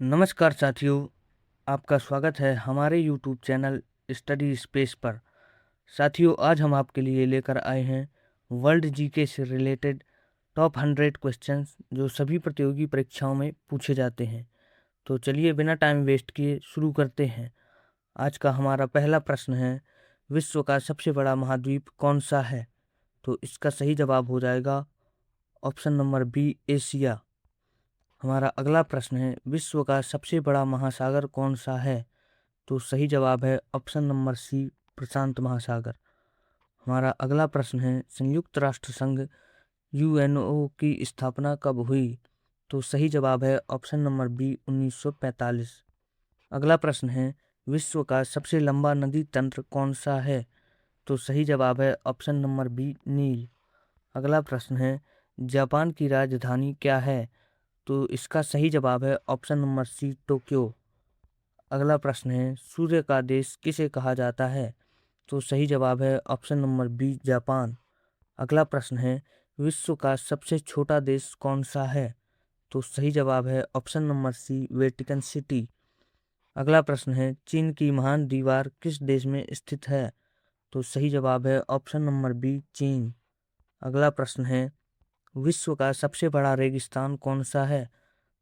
नमस्कार साथियों, आपका स्वागत है हमारे YouTube चैनल स्टडी स्पेस पर। साथियों, आज हम आपके लिए लेकर आए हैं वर्ल्ड जीके से रिलेटेड टॉप 100 क्वेश्चंस जो सभी प्रतियोगी परीक्षाओं में पूछे जाते हैं। तो चलिए बिना टाइम वेस्ट किए शुरू करते हैं। आज का हमारा पहला प्रश्न है, विश्व का सबसे बड़ा महाद्वीप कौन सा है? तो इसका सही जवाब हो जाएगा ऑप्शन नंबर बी, एशिया। हमारा अगला प्रश्न है, विश्व का सबसे बड़ा महासागर कौन सा है? तो सही जवाब है ऑप्शन नंबर सी, प्रशांत महासागर। हमारा अगला प्रश्न है, संयुक्त राष्ट्र संघ यूएनओ की स्थापना कब हुई? तो सही जवाब है ऑप्शन नंबर बी, 1945। अगला प्रश्न है, विश्व का सबसे लंबा नदी तंत्र कौन सा है? तो सही जवाब है ऑप्शन नंबर बी, नील। अगला प्रश्न है, जापान की राजधानी क्या है? तो इसका सही जवाब है ऑप्शन नंबर सी, टोक्यो। अगला प्रश्न है, सूर्य का देश किसे कहा जाता है? तो सही जवाब है ऑप्शन नंबर बी, जापान। अगला प्रश्न है, विश्व का सबसे छोटा देश कौन सा है? तो सही जवाब है option number c, Vatican City. अगला प्रश्न है, चीन की महान दीवार किस देश में स्थित है? तो सही जवाब है ऑप्शन नंबर बी, चीन। अगला प्रश्न है, विश्व का सबसे बड़ा रेगिस्तान कौन सा है?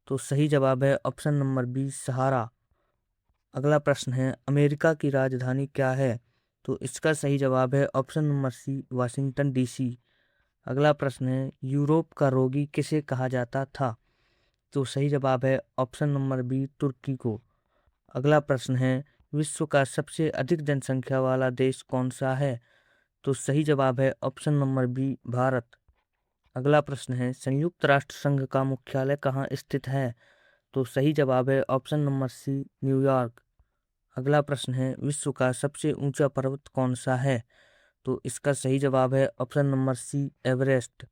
तो सही जवाब है ऑप्शन नंबर बी, सहारा। अगला प्रश्न है, अमेरिका की राजधानी क्या है? तो इसका सही जवाब है option number c, Washington DC. अगला प्रश्न है, यूरोप का रोगी किसे कहा जाता था? तो सही जवाब है ऑप्शन नंबर बी, तुर्की को। अगला प्रश्न है, विश्व का सबसे अधिक जनसंख्या वाला देश कौन सा है? तो सही जवाब है ऑप्शन नंबर बी, भारत। अगला प्रश्न है, संयुक्त राष्ट्र संघ का मुख्यालय कहाँ स्थित है? तो सही जवाब है ऑप्शन नंबर सी, न्यूयॉर्क। अगला प्रश्न है, विश्व का सबसे ऊंचा पर्वत कौन सा है? तो इसका सही जवाब है ऑप्शन नंबर सी, एवरेस्ट।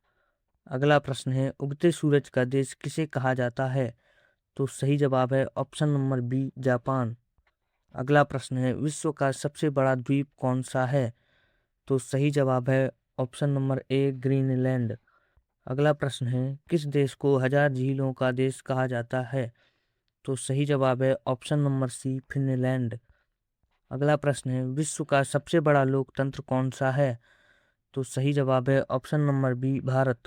अगला प्रश्न है, उगते सूरज का देश किसे कहा जाता है? तो सही जवाब है ऑप्शन नंबर बी, जापान। अगला प्रश्न है, विश्व का सबसे बड़ा द्वीप कौन सा है? तो सही जवाब है ऑप्शन नंबर ए, ग्रीनलैंड। अगला प्रश्न है, किस देश को हजार झीलों का देश कहा जाता है? तो सही जवाब है ऑप्शन नंबर सी, फिनलैंड। अगला प्रश्न है, विश्व का सबसे बड़ा लोकतंत्र कौन सा है? तो सही जवाब है ऑप्शन नंबर बी, भारत।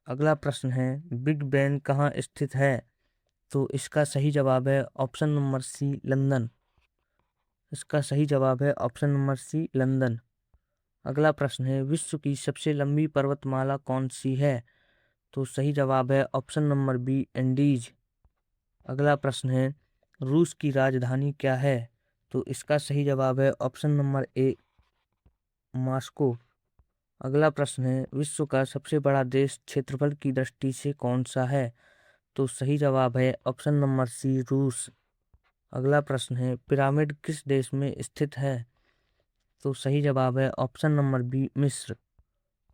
अगला प्रश्न है, बिग बेन कहाँ स्थित है? तो इसका सही जवाब है ऑप्शन नंबर सी, लंदन। इसका सही जवाब है ऑप्शन नंबर सी, लंदन। अगला प्रश्न है, विश्व की सबसे लंबी पर्वतमाला कौन सी है? तो सही जवाब है ऑप्शन नंबर बी, एंडीज। अगला प्रश्न है, रूस की राजधानी क्या है? तो इसका सही जवाब है ऑप्शन नंबर ए, मॉस्को। अगला प्रश्न है, विश्व का सबसे बड़ा देश क्षेत्रफल की दृष्टि से कौन सा है? तो सही जवाब है ऑप्शन नंबर सी, रूस। अगला प्रश्न है, पिरामिड किस देश में स्थित है? तो सही जवाब है ऑप्शन नंबर बी, मिस्र।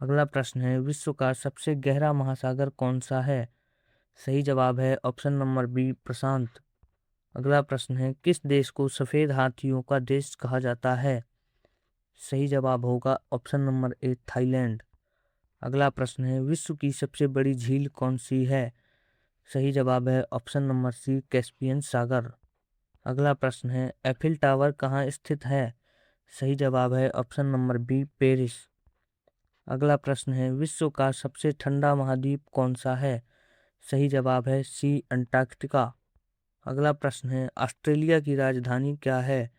अगला प्रश्न है, विश्व का सबसे गहरा महासागर कौन सा है? सही जवाब है ऑप्शन नंबर बी, प्रशांत। अगला प्रश्न है, किस देश को सफेद हाथियों का देश कहा जाता है? सही जवाब होगा ऑप्शन नंबर ए, थाईलैंड। अगला प्रश्न है, विश्व की सबसे बड़ी झील कौन सी है? सही जवाब है ऑप्शन नंबर सी, कैस्पियन सागर। अगला प्रश्न है, एफिल टावर कहाँ स्थित है? सही जवाब है ऑप्शन नंबर बी, पेरिस। अगला प्रश्न है, विश्व का सबसे ठंडा महाद्वीप कौन सा है? सही जवाब है सी, अंटार्कटिका। अगला प्रश्न है, ऑस्ट्रेलिया की राजधानी क्या है?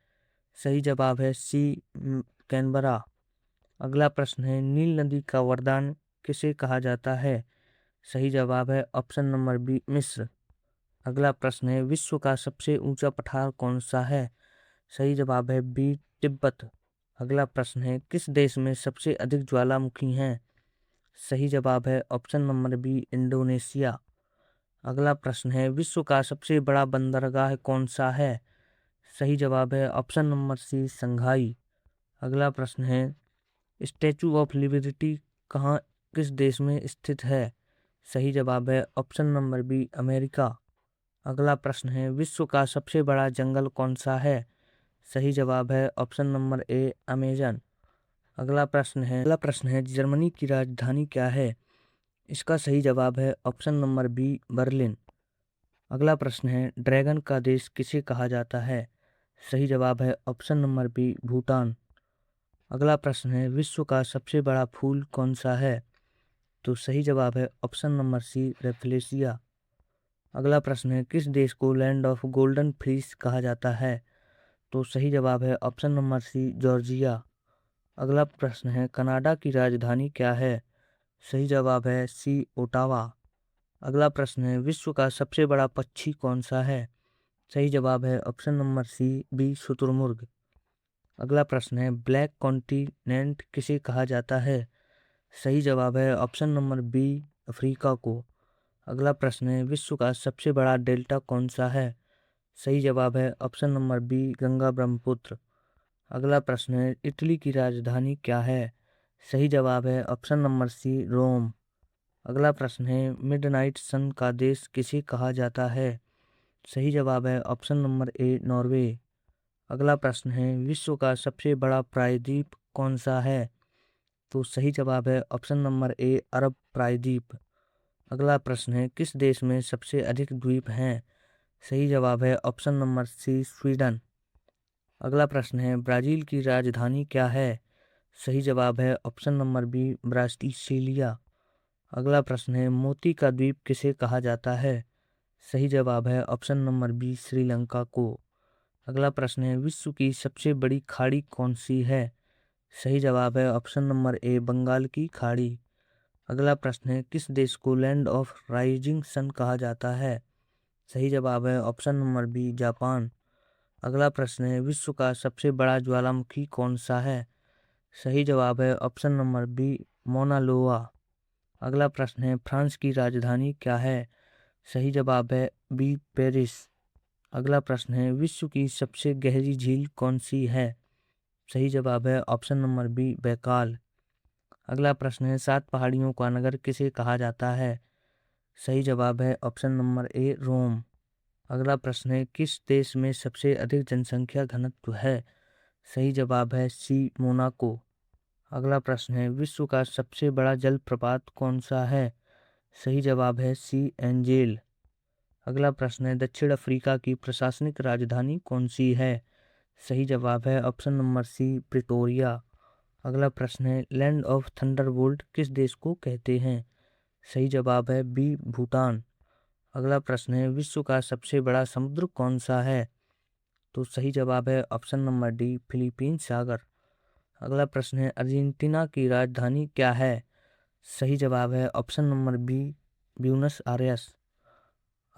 सही जवाब है सी, कैनबरा। अगला प्रश्न है, नील नदी का वरदान किसे कहा जाता है? सही जवाब है ऑप्शन नंबर बी, मिस्र। अगला प्रश्न है, विश्व का सबसे ऊंचा पठार कौन सा है? सही जवाब है बी, तिब्बत। अगला प्रश्न है, किस देश में सबसे अधिक ज्वालामुखी हैं? सही जवाब है ऑप्शन नंबर बी, इंडोनेशिया। अगला प्रश्न है, विश्व का सबसे बड़ा बंदरगाह कौन सा है? सही जवाब है ऑप्शन नंबर सी, संघाई। अगला प्रश्न है, स्टैचू ऑफ लिबर्टी कहाँ, किस देश में स्थित है? सही जवाब है ऑप्शन नंबर बी, अमेरिका। अगला प्रश्न है, विश्व का सबसे बड़ा जंगल कौन सा है? सही जवाब है ऑप्शन नंबर ए, अमेजन। अगला प्रश्न है, जर्मनी की राजधानी क्या है? इसका सही जवाब है ऑप्शन नंबर बी, बर्लिन। अगला प्रश्न है, ड्रैगन का देश किसे कहा जाता है? सही जवाब है ऑप्शन नंबर बी, भूटान। अगला प्रश्न है, विश्व का सबसे बड़ा फूल कौन सा है? तो सही जवाब है ऑप्शन नंबर सी, रेफलेशिया। अगला प्रश्न है, किस देश को लैंड ऑफ गोल्डन फ्लीस कहा जाता है? तो सही जवाब है ऑप्शन नंबर सी, जॉर्जिया। अगला प्रश्न है, कनाडा की राजधानी क्या है? सही जवाब है सी, ओटावा। अगला प्रश्न है, विश्व का सबसे बड़ा पक्षी कौन सा है? सही जवाब है ऑप्शन नंबर सी, बी, शुतुरमुर्ग। अगला प्रश्न है, ब्लैक कॉन्टिनेंट किसे कहा जाता है? सही जवाब है ऑप्शन नंबर बी, अफ्रीका को। अगला प्रश्न है, विश्व का सबसे बड़ा डेल्टा कौन सा है? सही जवाब है option number b, Ganga Brahmaputra. अगला प्रश्न है, इटली की राजधानी क्या है? सही जवाब है ऑप्शन नंबर सी, रोम। अगला प्रश्न है, मिडनाइट सन का देश किसे कहा जाता है? सही जवाब है ऑप्शन नंबर ए, नॉर्वे। अगला प्रश्न है, विश्व का सबसे बड़ा प्रायद्वीप कौन सा है? तो सही जवाब है ऑप्शन नंबर ए, अरब प्रायद्वीप। अगला प्रश्न है, किस देश में सबसे अधिक द्वीप हैं? सही जवाब है ऑप्शन नंबर सी, स्वीडन। अगला प्रश्न है, ब्राजील की राजधानी क्या है? सही जवाब है ऑप्शन नंबर बी, ब्रासिलिया। अगला प्रश्न है, मोती का द्वीप किसे कहा जाता है? सही जवाब है ऑप्शन नंबर बी, श्रीलंका को। अगला प्रश्न है, विश्व की सबसे बड़ी खाड़ी कौन सी है? सही जवाब है ऑप्शन नंबर ए, बंगाल की खाड़ी। अगला प्रश्न है, किस देश को लैंड ऑफ राइजिंग सन कहा जाता है? सही जवाब है ऑप्शन नंबर बी, जापान। अगला प्रश्न है, विश्व का सबसे बड़ा ज्वालामुखी कौन सा है? सही जवाब है ऑप्शन नंबर बी, मोना लोआ। अगला प्रश्न है, फ्रांस की राजधानी क्या है? सही जवाब है बी, पेरिस। अगला प्रश्न है, विश्व की सबसे गहरी झील कौन सी है? सही जवाब है ऑप्शन नंबर बी, बैकाल। अगला प्रश्न है, 7 पहाड़ियों का नगर किसे कहा जाता है? सही जवाब है ऑप्शन नंबर ए, रोम। अगला प्रश्न है, किस देश में सबसे अधिक जनसंख्या घनत्व है? सही जवाब है सी, मोनाको। अगला प्रश्न है, विश्व का सबसे बड़ा जलप्रपात कौन सा है? सही जवाब है सी, एंजेल। अगला प्रश्न है, दक्षिण अफ्रीका की प्रशासनिक राजधानी कौन सी है? सही जवाब है ऑप्शन नंबर सी, प्रिटोरिया। अगला प्रश्न है, लैंड ऑफ थंडरबोल्ट किस देश को कहते हैं? सही जवाब है बी, भूटान। अगला प्रश्न है, विश्व का सबसे बड़ा समुद्र कौन सा है? तो सही जवाब है ऑप्शन नंबर डी, फिलीपीन सागर। अगला प्रश्न है, अर्जेंटीना की राजधानी क्या है? सही जवाब है option number b, Buenos Aires.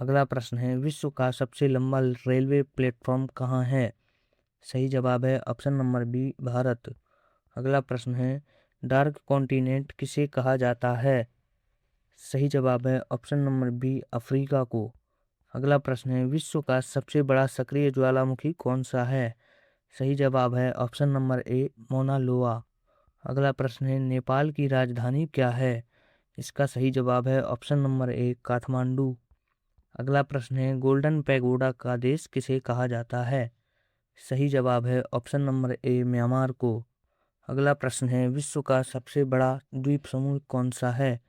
अगला प्रश्न है, विश्व का सबसे लंबा रेलवे प्लेटफॉर्म कहाँ है? सही जवाब है ऑप्शन नंबर बी, भारत। अगला प्रश्न है, डार्क कॉन्टिनेंट किसे कहा जाता है? सही जवाब है ऑप्शन नंबर बी, अफ्रीका को। अगला प्रश्न है, विश्व का सबसे बड़ा सक्रिय ज्वालामुखी कौन सा है? सही जवाब है ऑप्शन नंबर ए, मोना लोआ। अगला प्रश्न है, नेपाल की राजधानी क्या है? इसका सही जवाब है ऑप्शन नंबर ए, काठमांडू। अगला प्रश्न है, गोल्डन पैगोडा का देश किसे कहा जाता है? सही जवाब है ऑप्शन नंबर ए, म्यांमार को। अगला प्रश्न है, विश्व का सबसे बड़ा द्वीप समूह कौन सा है?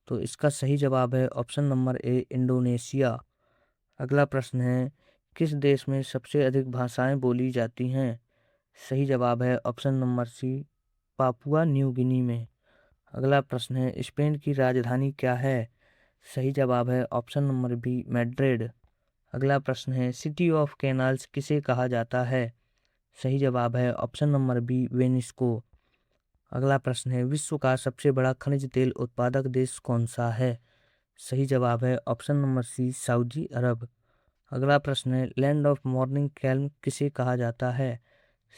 तो इसका सही जवाब है ऑप्शन नंबर ए, इंडोनेशिया। अगला प्रश्न है, किस देश में सबसे अधिक भाषाएं बोली जाती हैं? सही जवाब है option number c, Papua New Guinea में। अगला प्रश्न है, स्पेन की राजधानी क्या है? सही जवाब है ऑप्शन नंबर बी, मैड्रिड। अगला प्रश्न है, सिटी ऑफ कैनाल्स किसे कहा जाता है? सही जवाब है ऑप्शन नंबर बी, वेनिस को। अगला प्रश्न है, विश्व का सबसे बड़ा खनिज तेल उत्पादक देश कौन सा है? सही जवाब है ऑप्शन नंबर सी, सऊदी अरब। अगला प्रश्न है, लैंड ऑफ मॉर्निंग कैल्म किसे कहा जाता है?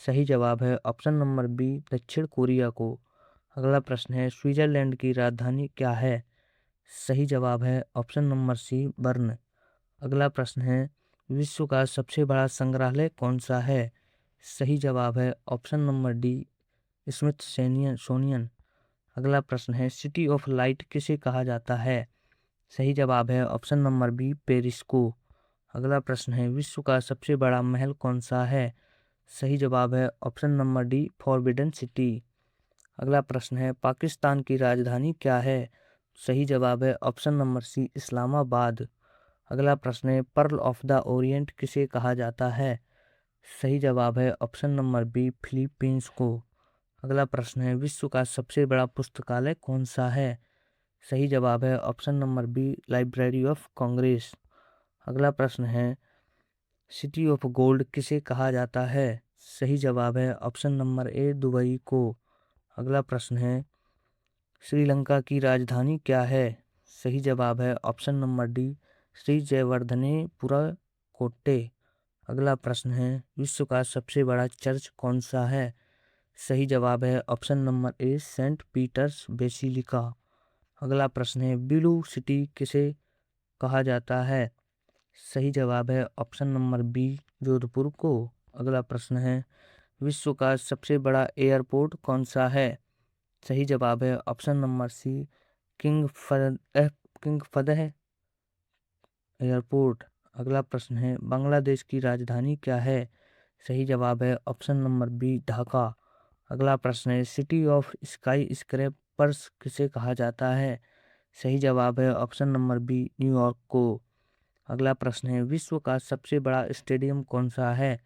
सही जवाब है ऑप्शन नंबर बी, दक्षिण कोरिया को। अगला प्रश्न है, स्विट्जरलैंड की राजधानी क्या है? सही जवाब है ऑप्शन नंबर सी, बर्न। अगला प्रश्न है, विश्व का सबसे बड़ा संग्रहालय कौन सा है? सही जवाब है ऑप्शन नंबर डी, स्मिथसोनियन। अगला प्रश्न है, सिटी ऑफ लाइट किसे कहा जाता है? सही जवाब है ऑप्शन नंबर बी, पेरिस को। अगला प्रश्न है, विश्व का सबसे बड़ा महल कौन सा है? सही जवाब है option number D, forbidden city. अगला प्रश्न है, पाकिस्तान की राजधानी क्या है? सही जवाब है ऑप्शन नंबर सी, इस्लामाबाद। अगला प्रश्न है पर्ल ऑफ द ओरिएंट किसे कहा जाता है? सही जवाब है ऑप्शन नंबर बी फिलीपींस को। अगला प्रश्न है विश्व का सबसे बड़ा पुस्तकालय कौन सा है? सही जवाब है option number b Library of Congress. अगला प्रश्न है सिटी ऑफ गोल्ड किसे कहा जाता है? सही जवाब है ऑप्शन नंबर ए दुबई को। अगला प्रश्न है श्रीलंका की राजधानी क्या है? सही जवाब है option number D Shri Jayawardenepura Kotte. अगला प्रश्न है विश्व का सबसे बड़ा चर्च कौन सा है? सही जवाब है option number a Saint Peter's Basilica. अगला प्रश्न है ब्लू सिटी किसे कहा जाता है? सही जवाब है ऑप्शन नंबर बी जोधपुर को। अगला प्रश्न है विश्व का सबसे बड़ा एयरपोर्ट कौन सा है? सही जवाब है option number c King Fahd Airport. अगला प्रश्न है बांग्लादेश की राजधानी क्या है? सही जवाब है ऑप्शन नंबर बी ढाका। अगला प्रश्न है सिटी ऑफ स्काई स्क्रैपर्स किसे कहा जाता है? सही जवाब है ऑप्शन नंबर बी न्यूयॉर्क को। अगला प्रश्न है विश्व का सबसे बड़ा स्टेडियम कौन सा है?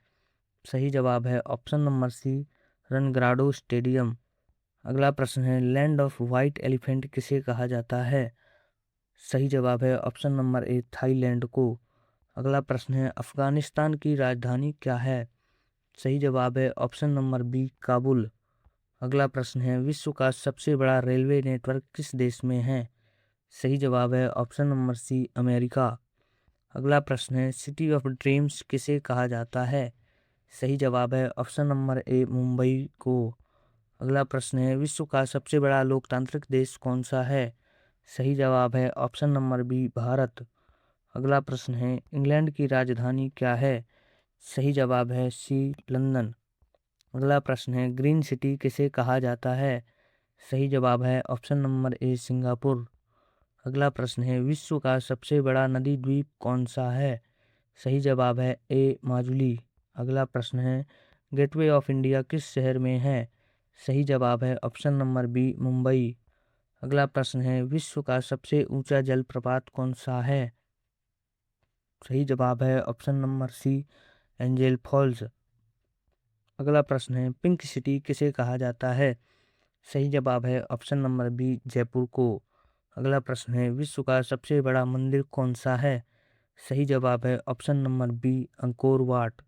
सही जवाब है ऑप्शन नंबर सी रनग्राडो स्टेडियम। अगला प्रश्न है लैंड ऑफ व्हाइट एलिफेंट किसे कहा जाता है? सही जवाब है ऑप्शन नंबर ए थाईलैंड को। अगला प्रश्न है अफगानिस्तान की राजधानी क्या है? सही जवाब है ऑप्शन नंबर बी काबुल। अगला प्रश्न है विश्व का सबसे बड़ा रेलवे नेटवर्क किस देश में है? सही जवाब है ऑप्शन नंबर सी अमेरिका। अगला प्रश्न है सिटी ऑफ ड्रीम्स किसे कहा जाता है? सही जवाब है ऑप्शन नंबर ए मुंबई को। अगला प्रश्न है विश्व का सबसे बड़ा लोकतांत्रिक देश कौन सा है? सही जवाब है ऑप्शन नंबर बी भारत। अगला प्रश्न है इंग्लैंड की राजधानी क्या है? सही जवाब है सी लंदन। अगला प्रश्न है ग्रीन सिटी किसे कहा जाता है? सही जवाब है ऑप्शन नंबर ए सिंगापुर। अगला प्रश्न है विश्व का सबसे बड़ा नदी द्वीप कौन सा है? सही जवाब है ए माजुली। अगला प्रश्न है गेटवे ऑफ इंडिया किस शहर में है? सही जवाब है ऑप्शन नंबर बी मुंबई। अगला प्रश्न है विश्व का सबसे ऊंचा जलप्रपात कौन सा है? सही जवाब है option number c Angel Falls. अगला प्रश्न है पिंक सिटी किसे कहा जाता है? सही जवाब है ऑप्शन नंबर बी जयपुर को। अगला प्रश्न है विश्व का सबसे बड़ा मंदिर कौन सा है? सही जवाब है option number b Angkor Wat.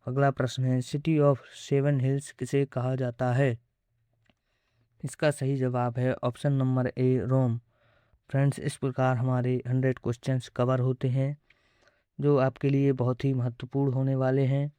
अगला प्रश्न है सिटी ऑफ सेवन हिल्स किसे कहा जाता है? इसका सही जवाब है option number a Rome. Friends इस प्रकार हमारे 100 क्वेश्चंस कवर होते हैं जो आपके लिए बहुत ही महत्वपूर्ण होने वाले हैं।